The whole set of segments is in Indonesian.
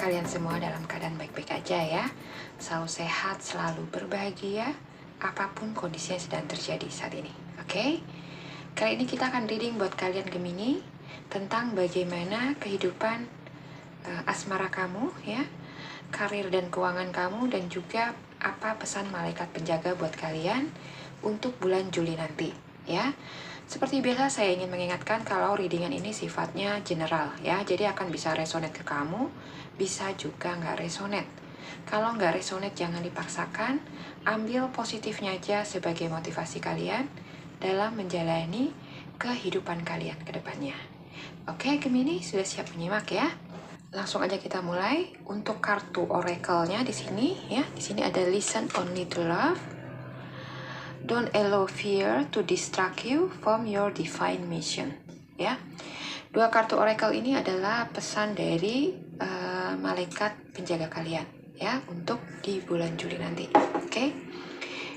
kalian semua dalam keadaan baik-baik aja ya. Selalu sehat, selalu berbahagia, apapun kondisi yang sedang terjadi saat ini. Oke? Kali ini kita akan reading buat kalian Gemini tentang bagaimana kehidupan asmara kamu ya, karir dan keuangan kamu, dan juga apa pesan malaikat penjaga buat kalian untuk bulan Juli nanti ya. Seperti biasa saya ingin mengingatkan kalau readingan ini sifatnya general ya, jadi akan bisa resonate ke kamu, bisa juga nggak resonate. Kalau nggak resonate jangan dipaksakan, ambil positifnya aja sebagai motivasi kalian dalam menjalani kehidupan kalian ke depannya. Oke, Gemini sudah siap menyimak ya? Langsung aja kita mulai. Untuk kartu oracle-nya di sini ya, di sini ada listen only to love. Don't allow fear to distract you from your divine mission. Ya, dua kartu oracle ini adalah pesan dari malaikat penjaga kalian ya untuk di bulan Juli nanti. Oke,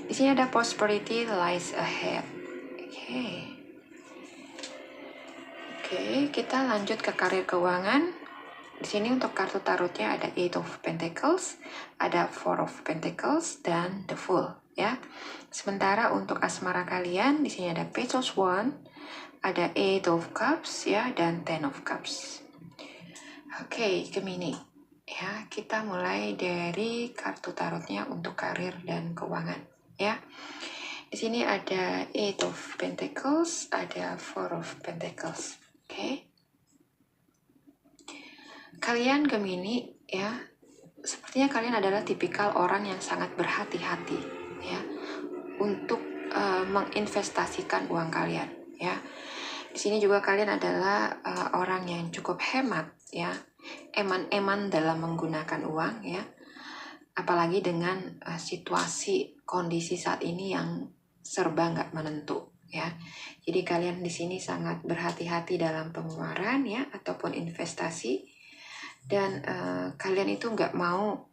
di sini ada prosperity lies ahead. Oke, kita lanjut ke karir keuangan. Di sini untuk kartu tarotnya ada Eight of Pentacles, ada Four of Pentacles, dan The Fool ya. Sementara untuk asmara kalian di sini ada Page of Wands, ada Eight of Cups ya, dan Ten of Cups. Oke, Gemini ya, kita mulai dari kartu tarotnya untuk karir dan keuangan ya. Di sini ada Eight of Pentacles, ada Four of Pentacles. Oke. Kalian Gemini ya, sepertinya kalian adalah tipikal orang yang sangat berhati-hati ya untuk menginvestasikan uang kalian ya. Di sini juga kalian adalah orang yang cukup hemat ya, eman-eman dalam menggunakan uang ya. Apalagi dengan situasi kondisi saat ini yang serba nggak menentu ya. Jadi kalian di sini sangat berhati-hati dalam pengeluaran ya ataupun investasi, dan kalian itu nggak mau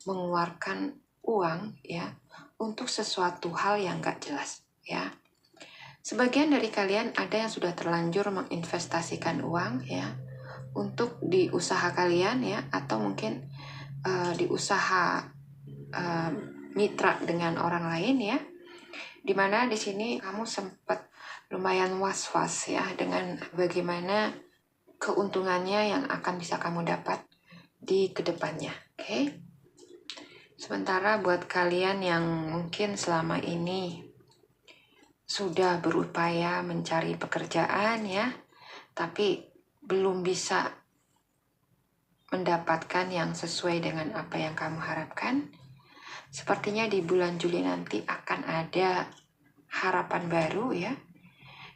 mengeluarkan uang ya untuk sesuatu hal yang nggak jelas ya. Sebagian dari kalian ada yang sudah terlanjur menginvestasikan uang ya untuk di usaha kalian ya, atau mungkin di usaha mitra dengan orang lain ya, dimana di sini kamu sempat lumayan was-was ya dengan bagaimana keuntungannya yang akan bisa kamu dapat di kedepannya. Oke. Sementara buat kalian yang mungkin selama ini sudah berupaya mencari pekerjaan ya, tapi belum bisa mendapatkan yang sesuai dengan apa yang kamu harapkan, sepertinya di bulan Juli nanti akan ada harapan baru ya,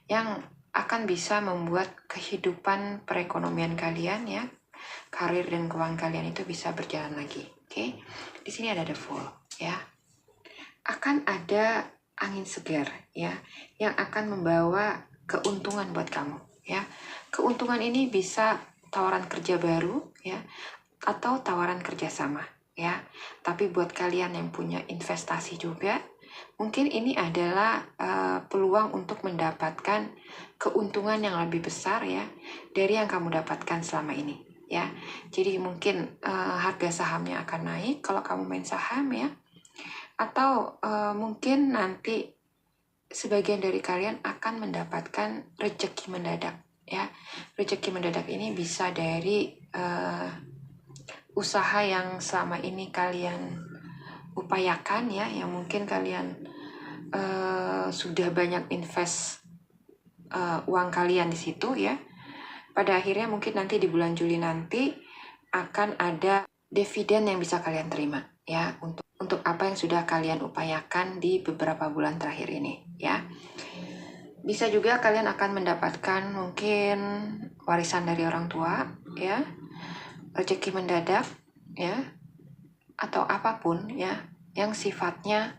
yang akan bisa membuat kehidupan perekonomian kalian ya, karir dan keuangan kalian itu bisa berjalan lagi. Oke. Di sini ada The Fool ya. Akan ada angin segar ya yang akan membawa keuntungan buat kamu ya. Keuntungan ini bisa tawaran kerja baru ya, atau tawaran kerjasama ya. Tapi buat kalian yang punya investasi juga, mungkin ini adalah peluang untuk mendapatkan keuntungan yang lebih besar ya dari yang kamu dapatkan selama ini ya. Jadi mungkin harga sahamnya akan naik kalau kamu main saham ya, atau mungkin nanti sebagian dari kalian akan mendapatkan rezeki mendadak ya. Rezeki mendadak ini bisa dari usaha yang selama ini kalian upayakan ya, yang mungkin kalian sudah banyak invest uang kalian di situ ya. Pada akhirnya mungkin nanti di bulan Juli nanti akan ada dividen yang bisa kalian terima ya untuk apa yang sudah kalian upayakan di beberapa bulan terakhir ini ya. Bisa juga kalian akan mendapatkan mungkin warisan dari orang tua ya, rezeki mendadak ya, atau apapun ya yang sifatnya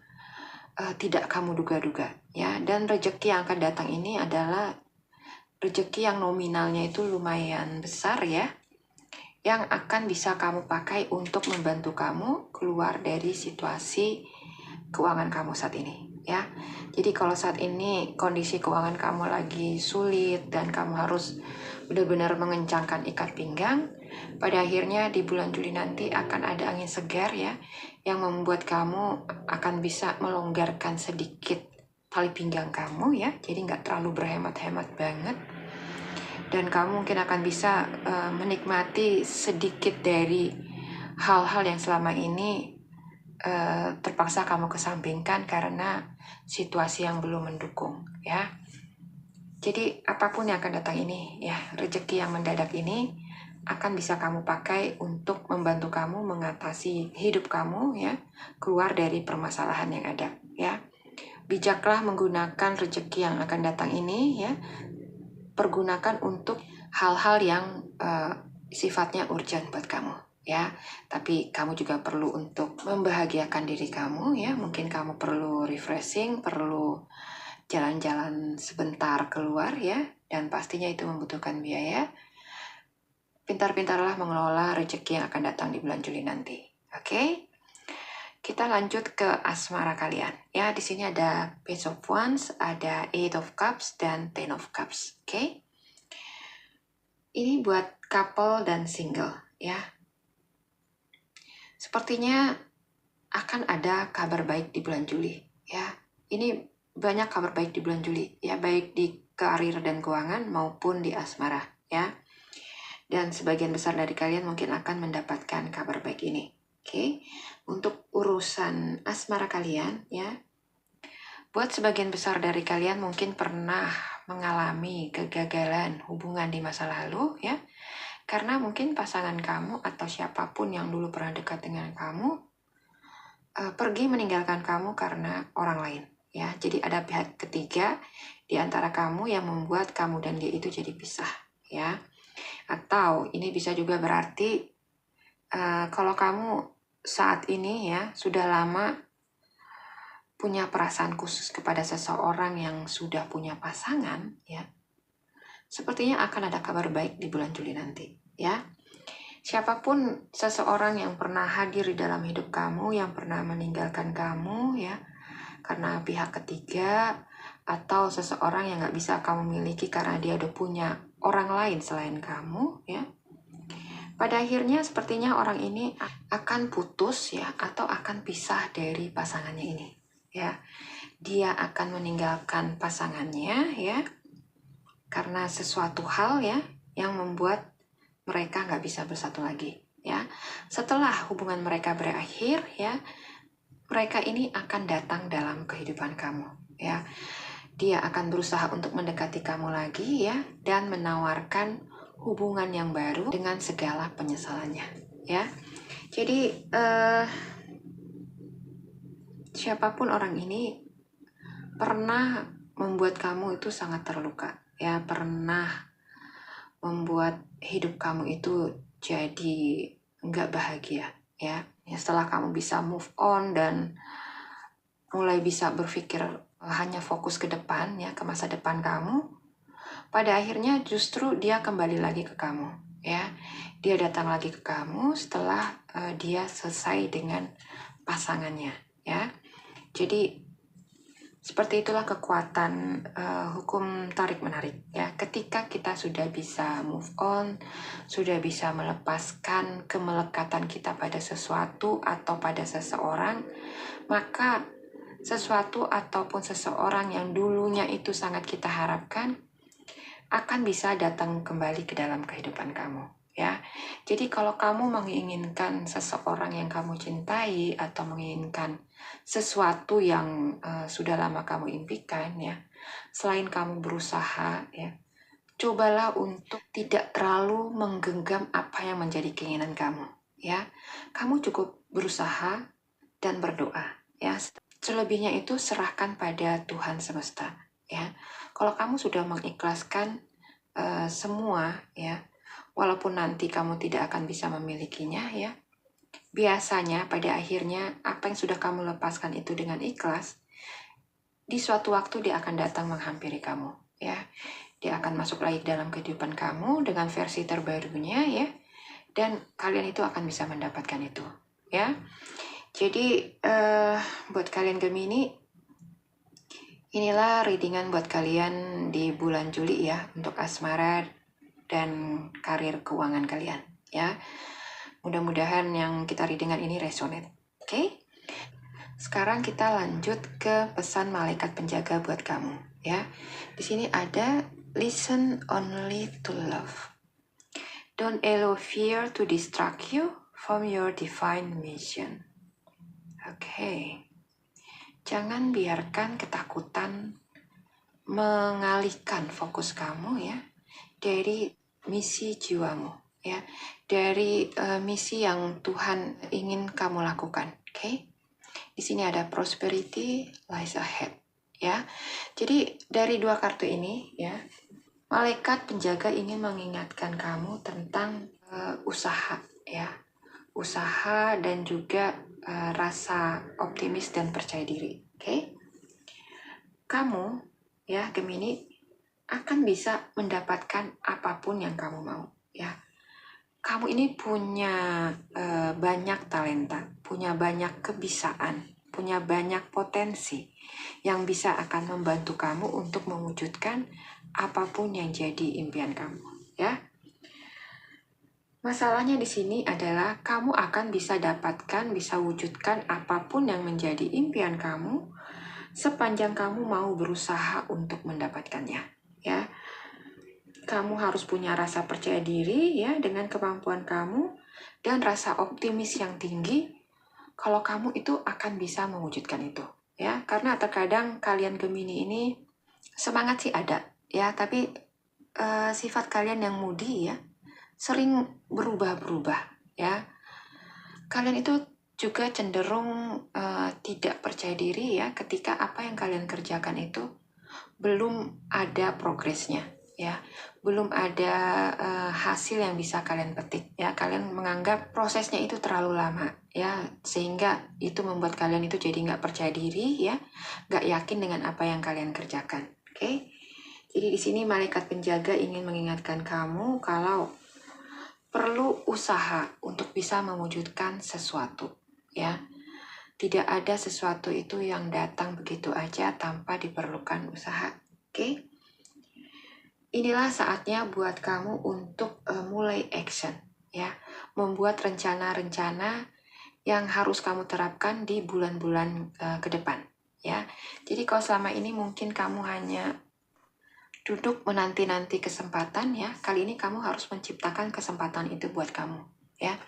tidak kamu duga-duga ya. Dan rezeki yang akan datang ini adalah rezeki yang nominalnya itu lumayan besar ya, yang akan bisa kamu pakai untuk membantu kamu keluar dari situasi keuangan kamu saat ini. ya. Jadi kalau saat ini kondisi keuangan kamu lagi sulit dan kamu harus benar-benar mengencangkan ikat pinggang, pada akhirnya di bulan Juli nanti akan ada angin segar ya, yang membuat kamu akan bisa melonggarkan sedikit tali pinggang kamu ya, jadi nggak terlalu berhemat-hemat banget. Dan kamu mungkin akan bisa menikmati sedikit dari hal-hal yang selama ini terpaksa kamu kesampingkan karena situasi yang belum mendukung ya. Jadi apapun yang akan datang ini ya, rezeki yang mendadak ini akan bisa kamu pakai untuk membantu kamu mengatasi hidup kamu ya, keluar dari permasalahan yang ada ya. Bijaklah menggunakan rezeki yang akan datang ini ya, pergunakan untuk hal-hal yang sifatnya urgent buat kamu ya. Tapi kamu juga perlu untuk membahagiakan diri kamu ya. Mungkin kamu perlu refreshing, perlu jalan-jalan sebentar keluar ya, dan pastinya itu membutuhkan biaya. Pintar-pintarlah mengelola rezeki yang akan datang di bulan Juli nanti. Oke? Kita lanjut ke asmara kalian. Ya, di sini ada Page of Wands, ada Eight of Cups, dan Ten of Cups. Oke? Ini buat couple dan single ya. Sepertinya akan ada kabar baik di bulan Juli ya. Ini banyak kabar baik di bulan Juli ya, baik di karir dan keuangan maupun di asmara ya. Dan sebagian besar dari kalian mungkin akan mendapatkan kabar baik ini. Oke. Untuk urusan asmara kalian ya, buat sebagian besar dari kalian mungkin pernah mengalami kegagalan hubungan di masa lalu ya, karena mungkin pasangan kamu atau siapapun yang dulu pernah dekat dengan kamu pergi meninggalkan kamu karena orang lain ya. Jadi ada pihak ketiga di antara kamu yang membuat kamu dan dia itu jadi pisah ya. Atau ini bisa juga berarti kalau kamu saat ini ya sudah lama punya perasaan khusus kepada seseorang yang sudah punya pasangan ya, sepertinya akan ada kabar baik di bulan Juli nanti ya. Siapapun seseorang yang pernah hadir di dalam hidup kamu, yang pernah meninggalkan kamu ya, karena pihak ketiga, atau seseorang yang gak bisa kamu miliki karena dia udah punya orang lain selain kamu ya, pada akhirnya sepertinya orang ini akan putus ya, atau akan pisah dari pasangannya ini ya. Dia akan meninggalkan pasangannya ya, karena sesuatu hal ya yang membuat mereka nggak bisa bersatu lagi ya. Setelah hubungan mereka berakhir ya, mereka ini akan datang dalam kehidupan kamu ya. Dia akan berusaha untuk mendekati kamu lagi ya, dan menawarkan hubungan yang baru dengan segala penyesalannya ya. Jadi siapapun orang ini pernah membuat kamu itu sangat terluka ya, pernah membuat hidup kamu itu jadi nggak bahagia ya. Setelah kamu bisa move on dan mulai bisa berpikir hanya fokus ke depan ya, ke masa depan kamu, pada akhirnya justru dia kembali lagi ke kamu ya. Dia datang lagi ke kamu setelah dia selesai dengan pasangannya ya. Jadi seperti itulah kekuatan hukum tarik-menarik ya. Ketika kita sudah bisa move on, sudah bisa melepaskan kemelekatan kita pada sesuatu atau pada seseorang, maka sesuatu ataupun seseorang yang dulunya itu sangat kita harapkan akan bisa datang kembali ke dalam kehidupan kamu ya. Jadi kalau kamu menginginkan seseorang yang kamu cintai atau menginginkan sesuatu yang sudah lama kamu impikan ya, selain kamu berusaha ya, cobalah untuk tidak terlalu menggenggam apa yang menjadi keinginan kamu ya. Kamu cukup berusaha dan berdoa ya. Selebihnya itu serahkan pada Tuhan semesta ya. Kalau kamu sudah mengikhlaskan semua ya, walaupun nanti kamu tidak akan bisa memilikinya ya, biasanya pada akhirnya apa yang sudah kamu lepaskan itu dengan ikhlas, di suatu waktu dia akan datang menghampiri kamu ya. Dia akan masuk lagi dalam kehidupan kamu dengan versi terbarunya ya, dan kalian itu akan bisa mendapatkan itu ya. Jadi buat kalian Gemini, Inilah readingan buat kalian di bulan Juli ya, untuk asmara dan karir keuangan kalian ya. Mudah-mudahan yang kita readingan ini resonate. Oke? Sekarang kita lanjut ke pesan malaikat penjaga buat kamu ya. Di sini ada listen only to love. Don't allow fear to distract you from your divine mission. Oke. Jangan biarkan ketakutan mengalihkan fokus kamu ya dari misi jiwamu ya, dari misi yang Tuhan ingin kamu lakukan. Oke? Di sini ada prosperity lies ahead ya. Jadi dari dua kartu ini ya, malaikat penjaga ingin mengingatkan kamu tentang usaha ya, usaha dan juga rasa optimis dan percaya diri. Oke? Kamu ya Gemini akan bisa mendapatkan apapun yang kamu mau ya. Kamu ini punya banyak talenta, punya banyak kebisaan, punya banyak potensi yang bisa akan membantu kamu untuk mewujudkan apapun yang jadi impian kamu ya. Masalahnya di sini adalah kamu akan bisa dapatkan, bisa wujudkan apapun yang menjadi impian kamu sepanjang kamu mau berusaha untuk mendapatkannya ya. Kamu harus punya rasa percaya diri ya dengan kemampuan kamu dan rasa optimis yang tinggi kalau kamu itu akan bisa mewujudkan itu ya. Karena terkadang kalian Gemini ini semangat sih ada ya, tapi sifat kalian yang moody ya, sering berubah-berubah ya. Kalian itu juga cenderung tidak percaya diri ya ketika apa yang kalian kerjakan itu belum ada progresnya ya, belum ada hasil yang bisa kalian petik ya. Kalian menganggap prosesnya itu terlalu lama ya, sehingga itu membuat kalian itu jadi nggak percaya diri ya, nggak yakin dengan apa yang kalian kerjakan. Oke? Jadi di sini malaikat penjaga ingin mengingatkan kamu kalau perlu usaha untuk bisa mewujudkan sesuatu ya. Tidak ada sesuatu itu yang datang begitu aja tanpa diperlukan usaha. Oke? Inilah saatnya buat kamu untuk mulai action ya, membuat rencana-rencana yang harus kamu terapkan di bulan-bulan ke depan ya. Jadi kalau selama ini mungkin kamu hanya duduk menanti-nanti kesempatan ya, kali ini kamu harus menciptakan kesempatan itu buat kamu ya.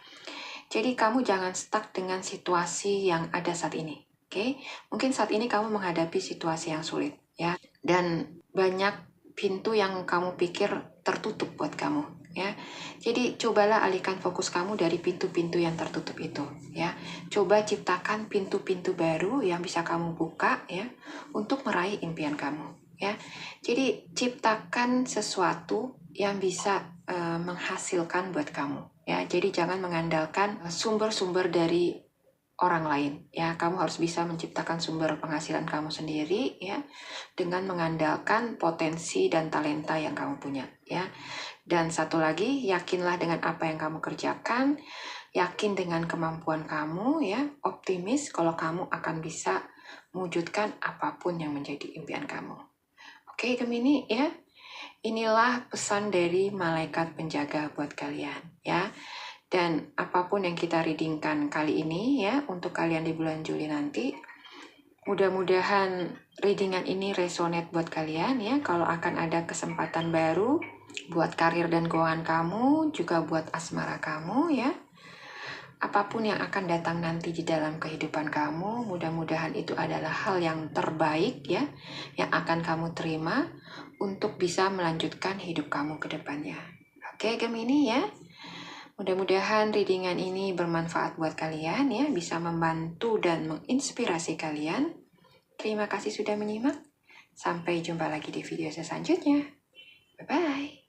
Jadi kamu jangan stuck dengan situasi yang ada saat ini. Oke? Mungkin saat ini kamu menghadapi situasi yang sulit ya, dan banyak pintu yang kamu pikir tertutup buat kamu ya. Jadi cobalah alihkan fokus kamu dari pintu-pintu yang tertutup itu ya. Coba ciptakan pintu-pintu baru yang bisa kamu buka ya untuk meraih impian kamu ya. Jadi ciptakan sesuatu yang bisa menghasilkan buat kamu ya. Jadi jangan mengandalkan sumber-sumber dari orang lain ya. Kamu harus bisa menciptakan sumber penghasilan kamu sendiri ya, dengan mengandalkan potensi dan talenta yang kamu punya ya. Dan satu lagi, yakinlah dengan apa yang kamu kerjakan, yakin dengan kemampuan kamu ya, optimis kalau kamu akan bisa mewujudkan apapun yang menjadi impian kamu. Oke Gemini ya, inilah pesan dari malaikat penjaga buat kalian ya. Dan apapun yang kita readingkan kali ini ya, untuk kalian di bulan Juli nanti, mudah-mudahan readingan ini resonate buat kalian ya. Kalau akan ada kesempatan baru buat karir dan keuangan kamu, juga buat asmara kamu ya. Apapun yang akan datang nanti di dalam kehidupan kamu, mudah-mudahan itu adalah hal yang terbaik ya, yang akan kamu terima untuk bisa melanjutkan hidup kamu ke depannya. Oke Gemini ya, mudah-mudahan readingan ini bermanfaat buat kalian ya, bisa membantu dan menginspirasi kalian. Terima kasih sudah menyimak. Sampai jumpa lagi di video selanjutnya. Bye-bye.